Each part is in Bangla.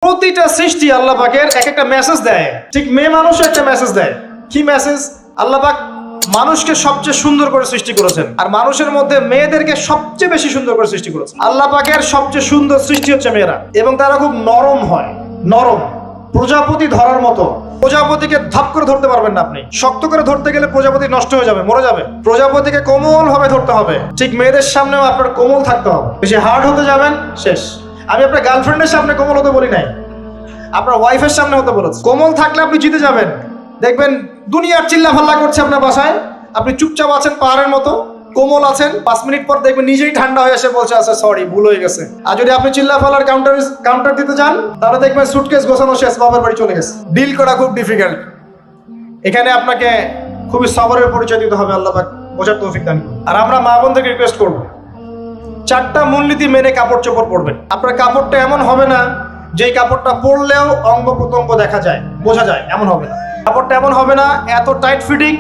প্রতিটা সৃষ্টি আল্লাহ পাকের এক একটা মেসেজ দেয়। ঠিক মেয়ে মানুষও একটা মেসেজ দেয়। কি মেসেজ? আল্লাহ পাক মানুষকে সবচেয়ে সুন্দর করে সৃষ্টি করেছেন, আর মানুষের মধ্যে মেয়েদেরকে সবচেয়ে বেশি সুন্দর করে সৃষ্টি করেছেন। আল্লাহ পাকের সবচেয়ে সুন্দর সৃষ্টি হচ্ছে মেয়েরা, এবং তারা খুব নরম হয়, নরম, প্রজাপতি ধরার মতো। প্রজাপতিকে ধাপ করে ধরতে পারবেন না আপনি। শক্ত করে ধরতে গেলে প্রজাপতি নষ্ট হয়ে যাবে, মরে যাবে। প্রজাপতিকে কোমল ভাবে ধরতে হবে। ঠিক মেয়েদের সামনেও আপনার কোমল থাকতে হবে। বেশি হার্ড হতে যাবেন, শেষ। আমি আপনার গার্লফ্রেন্ডের সামনে কোমল হতে বলি নাই, আপনার ওয়াইফের সামনে হতে বলেছি। কোমল থাকলে আপনি জিতে যাবেন। দেখবেন দুনিয়ার চিল্লা ফাল্লা করছে আপনার বাসায়, আপনি চুপচাপ আছেন পাহাড়ের মতো, কোমল আছেন। 5 মিনিট পর দেখবেন নিজেই ঠান্ডা হয়ে এসে বলছে আচ্ছা সরি, ভুল হয়ে গেছে। আর যদি আপনি চিল্লা ফাল্লার কাউন্টার দিতে যান, তাহলে দেখবেন সুটকেস গোছানো শেষ, বাবার বাড়ি চলে গেছে। ডিল করা খুব ডিফিকাল্ট। এখানে আপনাকে খুবই সবরের পরিচয় দিতে হবে। আল্লাহ পাক বোঝার তৌফিক দান করুন। আর আমরা মা বোনদেরকে রিকোয়েস্ট করব, 4টা মূলনীতি মেনে কাপড় চোপড় পরবেন। আপনার কাপড়টা এমন হবে না যেই কাপড়টা পরলেও অঙ্গ প্রত্যঙ্গ দেখা যায়, বোঝা যায়, এমন হবে না। কাপড়টা এমন হবে না এত টাইট ফিটিং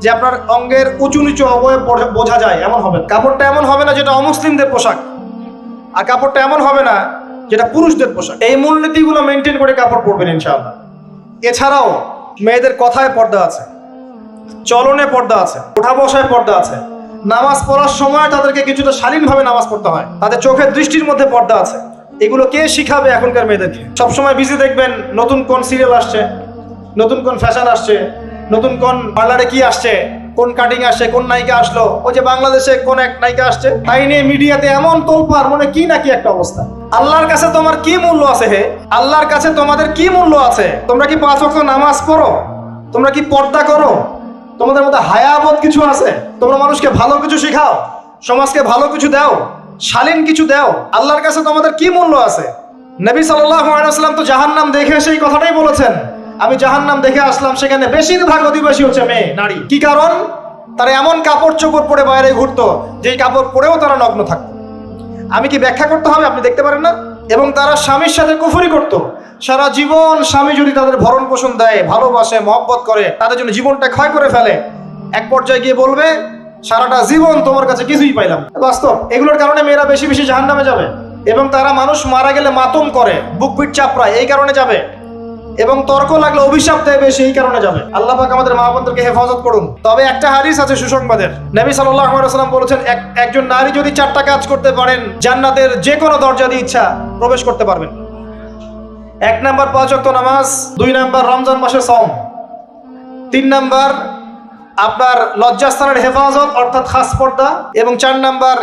যে আপনার অঙ্গের উঁচু নিচু অবয়ব বোঝা যায়, এমন হবে না। কাপড়টা এমন হবে না যেটা অমুসলিমদের পোশাক, আর কাপড়টা এমন হবে না যেটা পুরুষদের পোশাক। এই মূলনীতিগুলো মেনটেন করে কাপড় পরবেন ইনশাআল্লাহ। এছাড়াও মেয়েদের কথায় পর্দা আছে, চলনে পর্দা আছে, ওঠা বসায় পর্দা আছে। নামাজ পড়ার সময় তাদেরকে কিছুটা শালীনভাবে নামাজ পড়তে হয়। তাদের চোখের দৃষ্টির মধ্যে পর্দা আছে। এগুলো কে শিখাবে এখনকার মেয়েদেরকে? সবসময় বিজি দেখবেন, নতুন কোন সিরিয়াল আসছে, নতুন কোন ফ্যাশন আসছে, নতুন কোন পার্লারে কি আসছে, কোন কাটিং আসছে, কোন নায়িকা আসলো, ওই যে বাংলাদেশে কোন এক নায়িকা আসছে, তাই নিয়ে মিডিয়াতে এমন তোলপাড়, মনে কি না কি একটা অবস্থা। আল্লাহর কাছে তোমার কি মূল্য আছে হে? আল্লাহর কাছে তোমাদের কি মূল্য আছে? তোমরা কি 5 ওয়াক্ত নামাজ পড়ো? তোমরা কি পর্দা করো? তোমাদের মধ্যে হায়াবোধ কিছু আছে? তোমরা মানুষকে ভালো কিছু শেখাও, সমাজকে ভালো কিছু দাও, শালীন কিছু দাও। আল্লাহর কাছে তোমাদের কি মূল্য আছে? নবী সাল্লাল্লাহু আলাইহি ওয়াসাল্লাম তো জাহান্নাম দেখে সেই কথাটাই বলেছেন, আমি জাহান্নাম দেখে আসলাম, সেখানে বেশিরভাগ অধিবাসী হচ্ছে মেয়ে, নারী। কি কারণ? তারা এমন কাপড় চোপড় পরে বাইরে ঘুরতো যেই কাপড় পরেও তারা নগ্ন থাকতো। আমি কি ব্যাখ্যা করতে হবে? আপনি দেখতে পারেন না? এবং তারা স্বামীর সাথে কুফরি করত। সারা জীবন স্বামী যদি তাদের ভরণ পোষণ দেয়, ভালোবাসে, মহব্বত করে, তাদের জন্য জীবনটা ক্ষয় করে ফেলে, এক পর্যায়ে গিয়ে বলবে সারাটা জীবন তোমার কাছে কিছুই পাইলাম। বাস্তব। এগুলোর কারণে মেয়েরা বেশি বেশি জাহান্নামে যাবে, এবং তারা মানুষ মারা গেলে মাতম করে, বুক পিঠ চাপড়ায়, এই কারণে যাবে। এবং তর্ক লাগলে অভিশাপ দেয় বেশি, এই কারণে যাবে। আল্লাহ পাক আমাদের মা বোনদেরকে হেফাজত করুন। তবে একটা হাদিস আছে সুসংবাদের। নবী সাল্লাল্লাহু আলাইহি ওয়াসাল্লাম বলেছেন, একজন নারী যদি 4টা কাজ করতে পারেন, জান্নাতের যে কোনো দরজা দিয়ে ইচ্ছা প্রবেশ করতে পারবেন। 1 নাম্বার 5 ওয়াক্ত নামাজ, 2 নাম্বার রমজান মাসে সওম, 3 নাম্বার আপনার লজ্জাস্থানের হেফাজত অর্থাৎ খাস পর্দা, এবং 4 নাম্বার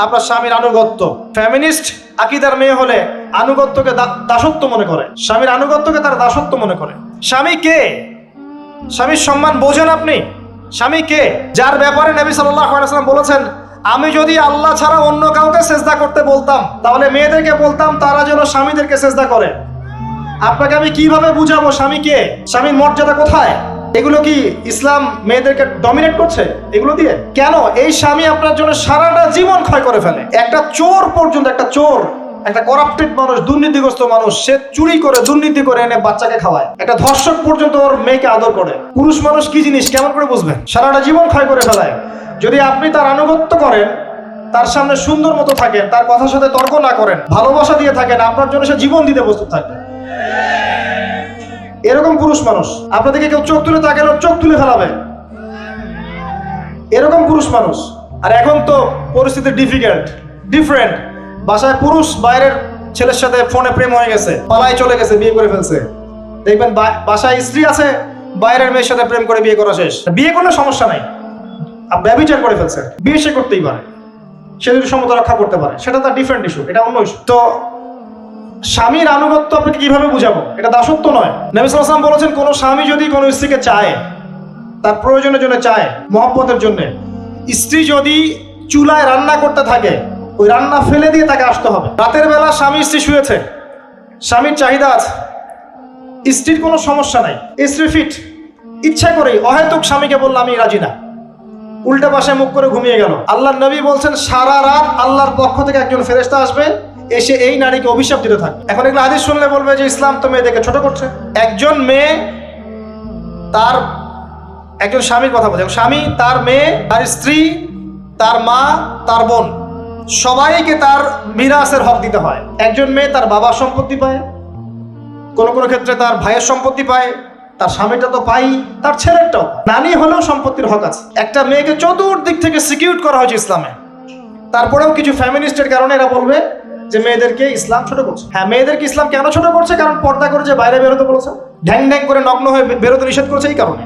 আপনার স্বামীর আনুগত্য। ফ্যামিনিস্ট আকীদার মেয়ে হলে আনুগত্যকে দাসত্ব মনে করে, স্বামীর আনুগত্যকে তার দাসত্ব মনে করে। স্বামী কে? স্বামীর সম্মান বোঝেন আপনি? স্বামী কে? যার ব্যাপারে নবী সাল্লাল্লাহু আলাইহি ওয়াসাল্লাম বলেছেন, আমি যদি আল্লাহ ছাড়া অন্য কাউকে সেজদা করতে বলতাম, তাহলে মেয়েদেরকে বলতাম তারা যেন স্বামীদেরকে সেজদা করে। আপনাকে আমি কিভাবে বুঝাবো স্বামী কে, স্বামীর মর্যাদা কোথায়? এগুলো কি ইসলাম মেয়েদেরকে ডমিনেট করছে এগুলো দিয়ে? কেন? এই স্বামী আপনার জন্য সারাটা জীবন ক্ষয় করে ফেলে। একটা চোর পর্যন্ত, একটা চোর, একটা করাপ্টেড মানুষ, দুর্নীতিগ্রস্ত মানুষ, সে চুরি করে, দুর্নীতি করে এনে বাচ্চাকে খাওয়ায়। একটা ধর্ষক পর্যন্ত ওর মেয়েকে আদর করে। পুরুষ মানুষ কি জিনিস কেমন করে বুঝবেন? সারাটা জীবন ক্ষয় করে ফেলায়। যদি আপনি তার আনুগত্য করেন, তার সামনে সুন্দর মতো থাকেন, তার কথার সাথে তর্ক না করেন, ভালোবাসা দিয়ে থাকেন, আপনার জন্য সে জীবন দিতে প্রস্তুত থাকবে। এরকম পুরুষ মানুষ, আপনাদেরকে কেউ চোখ তুলে তাকালে চোখ তুলে ফেলাবে, এরকম পুরুষ মানুষ। আর এখন তো পরিস্থিতি ডিফারেন্ট। বাসায় পুরুষ বাইরের ছেলের সাথে ফোনে প্রেম হয়ে গেছে, পালায় চলে গেছে, বিয়ে করে ফেলছে। দেখবেন বাসায় স্ত্রী আছে, বাইরের মেয়ের সাথে প্রেম করে বিয়ে করা শেষ। বিয়ে করলে সমস্যা নাই, ব্যভিচার করে ফেলছে, বিয়ে সে করতেই পারে, সে যদি সমতা রক্ষা করতে পারে, সেটা তার ডিফারেন্ট ইস্যু, এটা অন্য ইস্যু। তো স্বামীর আনুগত্য আপনাকে কিভাবে বুঝাবো? এটা দাসত্ব নয়। নবী সাল্লাল্লাহু আলাইহি ওয়াসাল্লাম বলেছেন, কোন স্বামী যদি কোনো স্ত্রীকে চায়, তার প্রয়োজনের জন্য চায়, মহব্বতের জন্য, স্ত্রী যদি চুলায় রান্না করতে থাকে, ওই রান্না ফেলে দিয়ে তাকে আসতে হবে। রাতের বেলা স্বামী স্ত্রী শুয়েছে, স্বামীর চাহিদা আছে, স্ত্রীর কোনো সমস্যা নাই, স্ত্রী ফিট, ইচ্ছা করেই অহেতুক স্বামীকে বলল আমি রাজি না, উল্টা পাশে মুখ করে ঘুমিয়ে গেল। আল্লাহর নবী বলছেন, সারা রাত আল্লাহর পক্ষ থেকে একজন ফেরেশতা আসবে, এসে এই নারীকে অভিশাপ দিতে থাকে। এখন এগুলো হাদিস শুনলে বলবে যে ইসলাম তো মেয়েদেরকে ছোট করছে। একজন মেয়ে তার একজন স্বামীর কথা বলছে, স্বামী তার মেয়ে, তার স্ত্রী, তার মা, তার বোন, সবাইকে তার মিরাসের হক দিতে হয়। একজন মেয়ে তার বাবার সম্পত্তি পায়, কোনো কোনো ক্ষেত্রে তার ভাইয়ের সম্পত্তি পায়, তার স্বামীটা তো পাই, তার ছেলেরটাও। নানি হলেও সম্পত্তির হক আছে। একটা মেয়েকে চতুর্দিক থেকে সিকিউর করা হয়েছে ইসলামে। তারপরেও কিছু ফ্যামিনিস্টের কারণে এরা বলবে যে মেয়েদেরকে ইসলাম ছোট করছে। হ্যাঁ, মেয়েদেরকে ইসলাম কেন ছোট করছে? কারণ পর্দা করে যে বাইরে বেরোতে বলেছে, ঢ্যাং ঢ্যাং করে নগ্ন হয়ে বেরোতে নিষেধ করেছে, এই কারণে।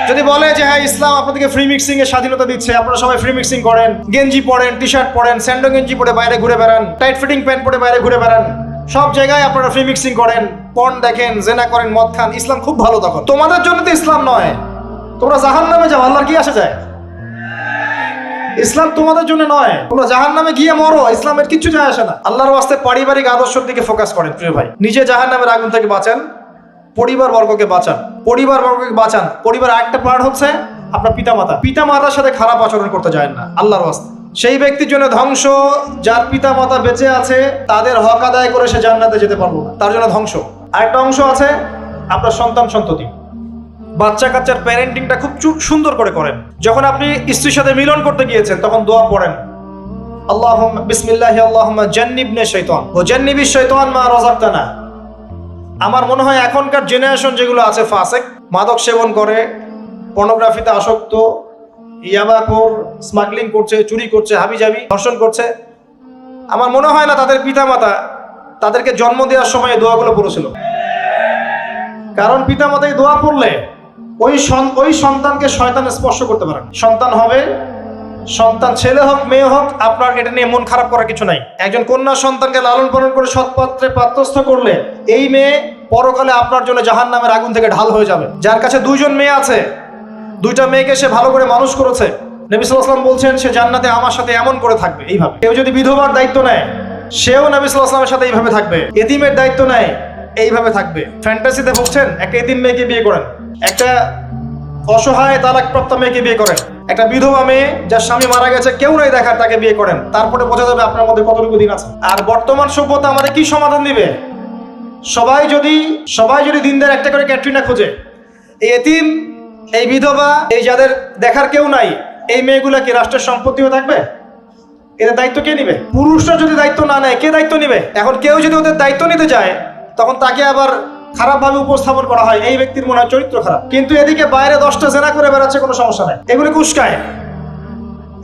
যদি বলে যে হ্যাঁ ইসলাম আপনাদেরকে ফ্রি মিক্সিং এর স্বাধীনতা দিচ্ছে, আপনারা সবাই ফ্রি মিক্সিং করেন, গেঞ্জি পরেন, টি শার্ট পরেন, স্যান্ডো গেঞ্জি পরে বাইরে ঘুরে বেড়ান, টাইট ফিটিং প্যান্ট পরে বাইরে ঘুরে বেড়ান, সব জায়গায় আপনারা ফ্রি মিক্সিং করেন, পর্ন দেখেন, জেনা করেন, মদ খান, ইসলাম খুব ভালো। তখন তোমাদের জন্য তো ইসলাম নয়, তোমরা জাহান্নামে যাও, আল্লাহর কি আসে যায়? ইসলাম তোমাদের জন্য নয়, তোমরা জাহান্নামে গিয়ে মরো, ইসলামের কিচ্ছু যায় আসে না। আল্লাহর ওয়াস্তে পারিবারিক আদর্শের দিকে ফোকাস করেন প্রিয় ভাই। নিজে জাহান্নামের আগুন থেকে বাঁচান, পরিবার বর্গকে বাঁচান, পরিবার একটা পার্ট হচ্ছে আপনার পিতামাতার সাথে খারাপ আচরণ করতে যায় না আল্লাহর ওয়াস্তে। সেই ব্যক্তির জন্য ধ্বংস যার পিতামাতা বেঁচে আছে, তাদের হক আদায় করে সে জান্নাতে যেতে পারবো না, তার জন্য ধ্বংস। আরেকটা অংশ আছে আপনার সন্তান সন্ততি, বাচ্চা কাচ্চার প্যারেন্টিংটা খুব সুন্দর করে করেন। যখন আপনি স্ত্রীর সাথে মিলন করতে গিয়েছেন তখন দোয়া পড়েন, আল্লাহুম্মা বিসমিল্লাহি আল্লাহুম্মা জান্নিবনা শাইতান ওয়া জান্নিবিশ শাইতান মা রাযাকতানা। আমার মনে হয় এখনকার জেনারেশন যেগুলো আছে ফাসেক, মাদক সেবন করে, পর্নোগ্রাফিতে আসক্ত, ইয়াবাখোর, স্মাগলিং করছে, চুরি করছে, হাবিজাবি, ধর্ষণ করছে, আমার মনে হয় না তাদের পিতামাতা তাদেরকে জন্ম দেওয়ার সময় এই দোয়াগুলো পড়েছিল। কারণ পিতামাতা এই দোয়া পড়লে ওই সন্তানকে শয়তান স্পর্শ করতে পারে। সন্তান হবে, সন্তান ছেলে হোক মেয়ে হোক, আপনার এটা নিয়ে মন খারাপ করার কিছু নাই। একজন কন্যা সন্তানকে লালন পালন করে সৎপাত্রে পাত্রস্থ করলে এই মেয়ে পরকালে আপনার জন্য জাহান্নামের আগুন থেকে ঢাল হয়ে যাবে। যার কাছে দুইজন মেয়ে আছে, দুইটা মেয়েকে সে ভালো করে মানুষ করেছে, নবী সাল্লাল্লাহু আলাইহি ওয়াসাল্লাম বলছেন সে জান্নাতে আমার সাথে এমন করে থাকবে এইভাবে। কেউ যদি বিধবার দায়িত্ব নেয়, সেও নবী সাল্লাল্লাহু আলাইহি ওয়াসাল্লামের সাথে এইভাবে থাকবে। এতিমের দায়িত্ব নেয়, এইভাবে থাকবে। ফ্যান্টাসিতে ভুগছেন, একটা এতিম মেয়েকে বিয়ে করেন, একটা অসহায় তালাকপ্রাপ্ত মেয়েকে বিয়ে করেন, একটা বিধবা মেয়ে যার স্বামী মারা গেছে, কেউ নাই দেখার, তাকে বিয়ে করেন, তারপরে বোঝা যাবে আপনার মধ্যে কতটুকু দিন আছে। আর বর্তমান সভ্যতা আমাদের কি সমাধান দিবে? সবাই যদি দিনদার একটা করে ক্যাটরিনা খোঁজে, এই এতিম, এই বিধবা, এই যাদের দেখার কেউ নাই, এই মেয়েগুলা কি রাষ্ট্রের সম্পত্তি হয়ে থাকবে? এদের দায়িত্ব কে নিবে? পুরুষরা যদি দায়িত্ব না নেয়, কে দায়িত্ব নিবে? এখন কেউ যদি ওদের দায়িত্ব নিতে যায়, তখন তাকে আবার খারাপভাবে উপস্থাপন করা হয়, এই ব্যক্তির মনে হয় চরিত্র খারাপ। কিন্তু এদিকে বাইরে 10টা জেনা করে বেড়াচ্ছে, কোনো সমস্যা নাই, এগুলি উস্কায়।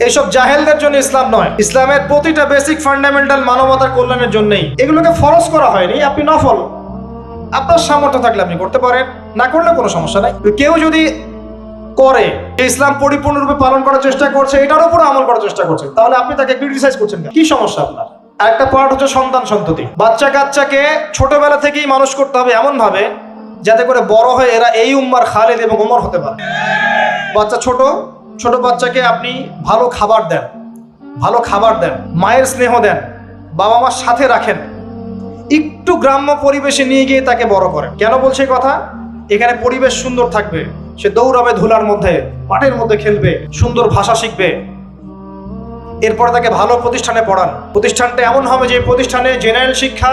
এইসব জাহেলদের জন্য ইসলাম নয়। ইসলামের প্রতিটা বেসিক ফান্ডামেন্টাল মানবতার কল্যাণের জন্যই। এগুলোকে ফরজ করা হয়নি, আপনি নফল, আপনার সামর্থ্য থাকলে আপনি করতে পারেন, না করলে কোনো সমস্যা নাই। কেউ যদি করে, ইসলাম পরিপূর্ণরূপে পালন করার চেষ্টা করছে, এটার উপর আমল করার চেষ্টা করছে, তাহলে আপনি তাকে ক্রিটিসাইজ করছেন, কি সমস্যা আপনার? আরেকটা পার্ট হচ্ছে সন্তান সন্ততি। বাচ্চা কাচ্চাকে ছোটবেলা থেকেই মানুষ করতে হবে এমন ভাবে যাতে করে বড় হয়ে এরা এই উম্মার খালিদ এবং ওমর হতে পারে। বাচ্চা ছোট বাচ্চাকে আপনি ভালো খাবার দেন, মায়ের স্নেহ দেন, বাবা মার সাথে রাখেন, একটু গ্রাম্য পরিবেশে নিয়ে গিয়ে তাকে বড় করেন। কেন বলছে কথা? এখানে পরিবেশ সুন্দর থাকবে, সে দৌড়াবে ধুলার মধ্যে, মাঠের মধ্যে খেলবে, সুন্দর ভাষা শিখবে। এরপরে তাকে ভালো প্রতিষ্ঠানে পড়ান। প্রতিষ্ঠানটা এমন হবে যে প্রতিষ্ঠানে জেনারেল শিক্ষা,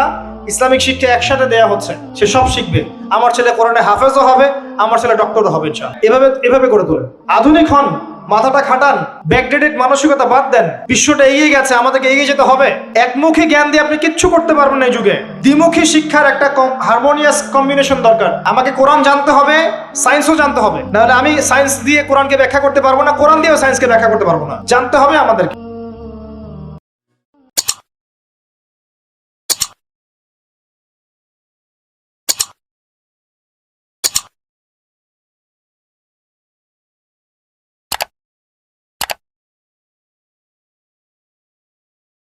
ইসলামিক শিক্ষা একসাথে দেয়া হচ্ছে, সে সব শিখবে। আমার ছেলে কোরআনে হাফেজও হবে, আমার ছেলে ডক্টরও হবে ইনশাআল্লাহ। এভাবে করে তোলেন। আধুনিক হন, মাথাটা খাটান, ব্যাকডেটেড মানসিকতা বাদ দেন। বিশ্বটা এগিয়ে গেছে, আমাদেরকে এগিয়ে যেতে হবে। একমুখী জ্ঞান দিয়ে আপনি কিচ্ছু করতে পারবেন না এই যুগে। দ্বিমুখী শিক্ষার একটা হারমোনিয়াস কম্বিনেশন দরকার। আমাকে কোরআন জানতে হবে, সায়েন্সও জানতে হবে, নাহলে আমি সায়েন্স দিয়ে কোরআনকে ব্যাখ্যা করতে পারবো না, কোরআন দিয়েও সায়েন্সকে ব্যাখ্যা করতে পারবো না। জানতে হবে আমাদেরকে।